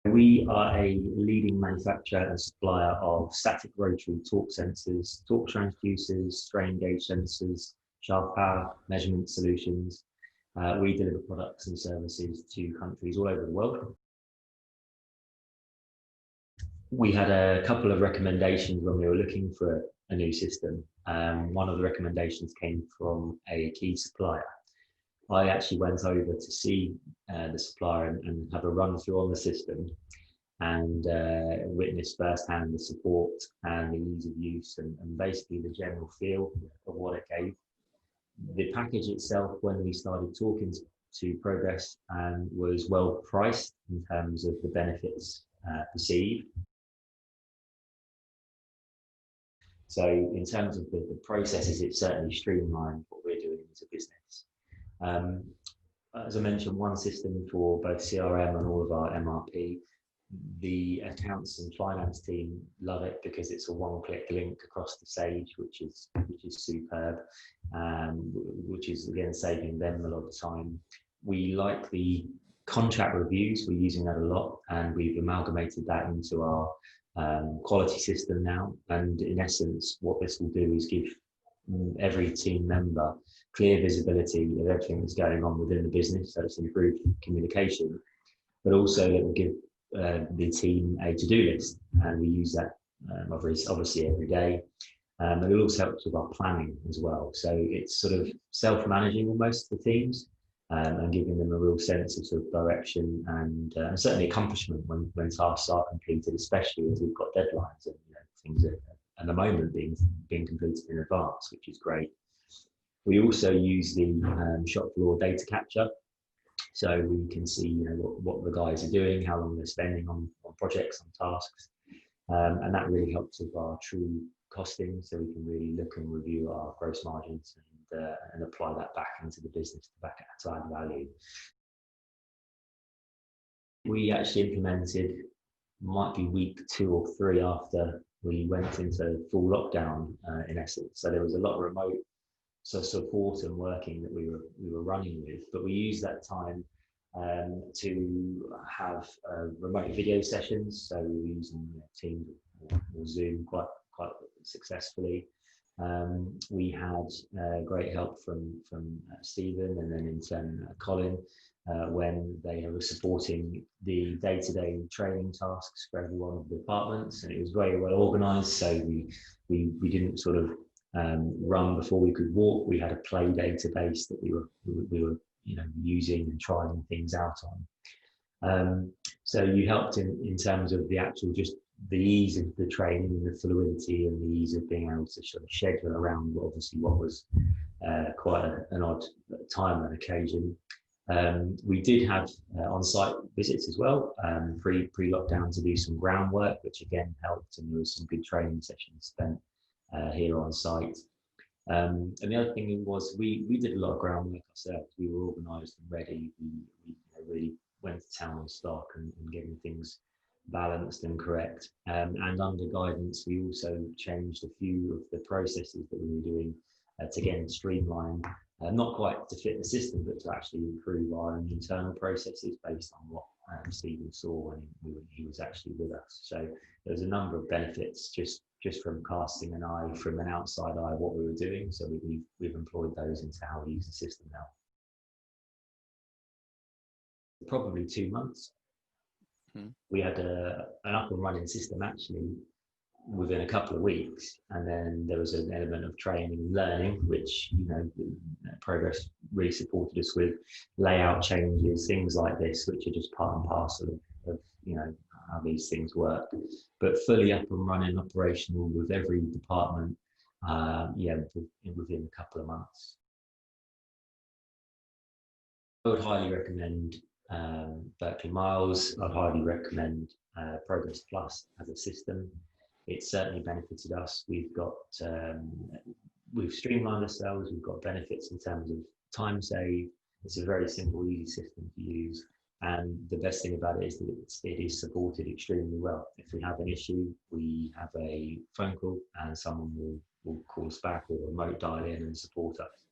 We are a leading manufacturer and supplier of static rotary torque sensors, torque transducers, strain gauge sensors, shaft power measurement solutions. We deliver products and services to countries all over the world. We had a couple of recommendations when we were looking for a new system. One of the recommendations came from a key supplier. I actually went over to see the supplier and have a run through on the system and witnessed firsthand the support and the ease of use and basically the general feel of what it gave. The package itself, when we started talking to Progress, was well priced in terms of the benefits perceived. So in terms of the processes, it certainly streamlined what we're doing as a business. As I mentioned, one system for both CRM and all of our MRP. The accounts and finance team love it because it's a one-click link across the Sage, which is superb, which is again saving them a lot of time. We like the contract reviews, we're using that a lot, and we've amalgamated that into our quality system now. And in essence, what this will do is give every team member clear visibility of everything that's going on within the business, so it's improved communication, but also it will give the team a to-do list, and we use that obviously every day. And it also helps with our planning as well. So it's sort of self-managing almost the teams and giving them a real sense of sort of direction and certainly accomplishment when tasks are completed, especially as we've got deadlines and things at the moment being completed in advance, which is great. We also use the shop floor data capture. So we can see what the guys are doing, how long they're spending on projects, on tasks. And that really helps with our true costing, so we can really look and review our gross margins and apply that back into the business to add value. We actually implemented, might be week 2 or 3 after we went into full lockdown in essence. So there was a lot of remote support and working that we were running with, but we used that time to have remote video sessions. So we were using Teams or Zoom quite successfully. We had great help from Stephen and then in turn Colin when they were supporting the day-to-day training tasks for every one of the departments, and it was very well organised. So we didn't sort of run before we could walk. We had a play database that we were using and trying things out on. So you helped in terms of the actual just the ease of the training and the fluidity and the ease of being able to sort of schedule around obviously what was quite an odd time and occasion. We did have on-site visits as well, pre-lockdown, to do some groundwork, which again helped, and there was some good training sessions spent here on site. And the other thing was we did a lot of groundwork ourselves. We were organised and ready. We really went to town on stock and getting things balanced and correct. And under guidance, we also changed a few of the processes that we were doing to again streamline, not quite to fit the system, but to actually improve our own internal processes based on what Stephen saw when he was actually with us. So there's a number of benefits just from casting an eye, from an outside eye, what we were doing. So we've employed those into how we use the system now. Probably 2 months. We had an up and running system actually within a couple of weeks, and then there was an element of training and learning, which Progress really supported us with, layout changes, things like this, which are just part and parcel of how these things work. But fully up and running, operational with every department, within a couple of months. I would highly recommend Berkeley Myles. I'd highly recommend ProgressPlus as a system. It's certainly benefited us. We've streamlined ourselves. We've got benefits in terms of time save. It's a very simple, easy system to use. And the best thing about it is that it is supported extremely well. If we have an issue, we have a phone call and someone will call us back or remote dial in and support us.